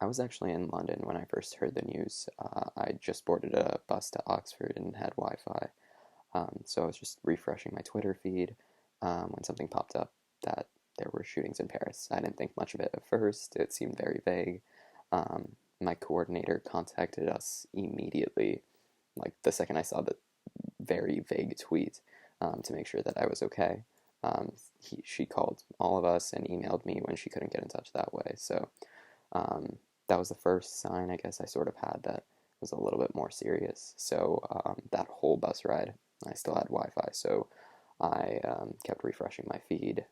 I was actually in London when I first heard the news. I just boarded a bus to Oxford and had Wi-Fi, so I was just refreshing my Twitter feed when something popped up that there were shootings in Paris. I didn't think much of it at first. It seemed very vague. My coordinator contacted us immediately, like the second I saw the very vague tweet, to make sure that I was okay. She called all of us and emailed me when she couldn't get in touch that way. So um, that was the first sign, I guess, I sort of had that was a little bit more serious. So that whole bus ride, I still had Wi-Fi, so I kept refreshing my feed,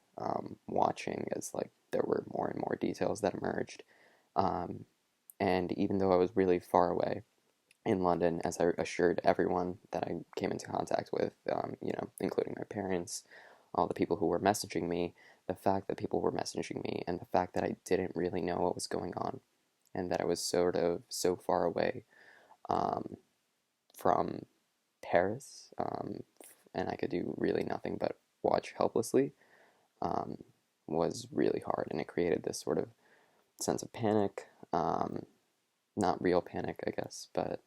watching as like there were more and more details that emerged. Um, and even though I was really far away in London, as I assured everyone that I came into contact with, including my parents, all the people who were messaging me, the fact that people were messaging me, and the fact that I didn't really know what was going on, and that I was sort of so far away um, from Paris, and I could do really nothing but watch helplessly, um, was really hard, and it created this sort of sense of panic. Not real panic, I guess, but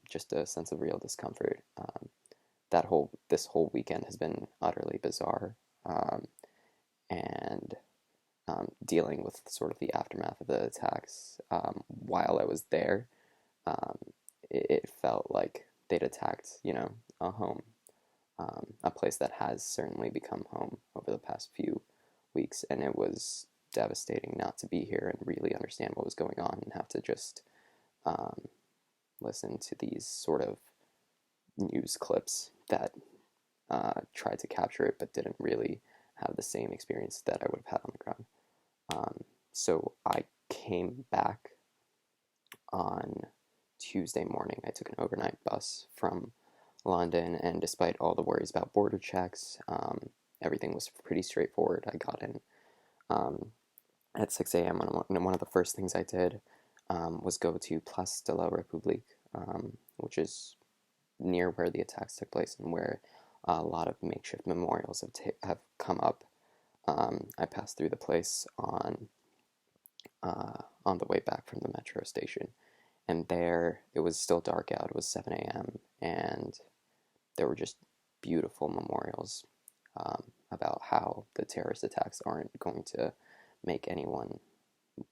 just a sense of real discomfort. This whole weekend has been utterly bizarre, and dealing with sort of the aftermath of the attacks while I was there, um, it felt like they'd attacked, a home, a place that has certainly become home over the past few weeks, and it was devastating not to be here and really understand what was going on and have to just um, listen to these sort of news clips that tried to capture it but didn't really have the same experience that I would have had on the ground. So I came back on Tuesday morning. I took an overnight bus from London, and despite all the worries about border checks, everything was pretty straightforward. I got in um, at 6 a.m. and one of the first things I did was go to Place de la République, which is near where the attacks took place and where a lot of makeshift memorials have come up. I passed through the place on the way back from the metro station, and there it was still dark out. It was 7 a.m. and there were just beautiful memorials about how the terrorist attacks aren't going to make anyone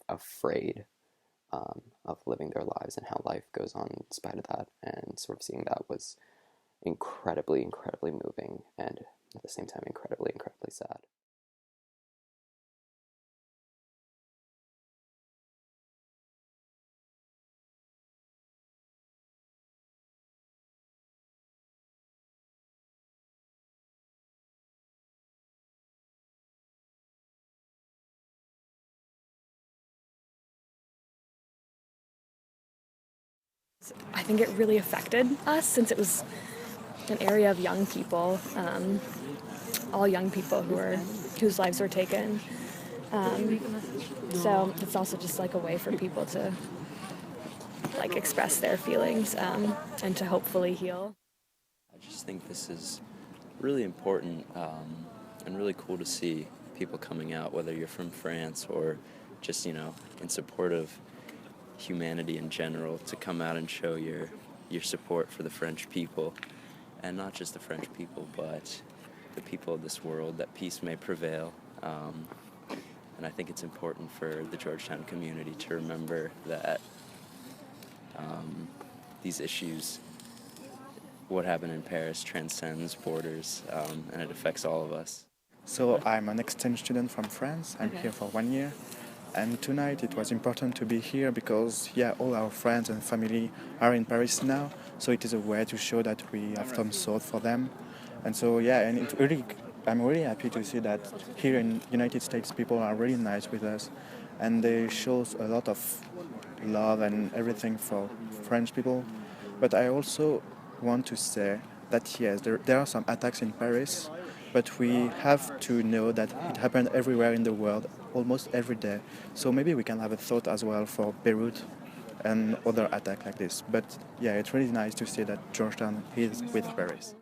afraid of living their lives and how life goes on in spite of that. And sort of seeing that was incredibly, incredibly moving, and at the same time, incredibly, incredibly sad. I think it really affected us since it was an area of young people, all young people whose lives were taken. So it's also just like a way for people to like express their feelings and to hopefully heal. I just think this is really important and really cool to see people coming out, whether you're from France or just, in support of humanity in general, to come out and show your support for the French people, and not just the French people, but the people of this world, that peace may prevail. And I think it's important for the Georgetown community to remember that these issues, what happened in Paris, transcends borders, and it affects all of us. So I'm an exchange student from France. I'm here for 1 year. And tonight it was important to be here because, all our friends and family are in Paris now. So it is a way to show that we have some thought for them. And so, and I'm really happy to see that here in United States people are really nice with us. And they show a lot of love and everything for French people. But I also want to say that yes, there are some attacks in Paris, but we have to know that it happened everywhere in the world, almost every day. So maybe we can have a thought as well for Beirut and other attacks like this. But it's really nice to see that Georgetown is with Paris.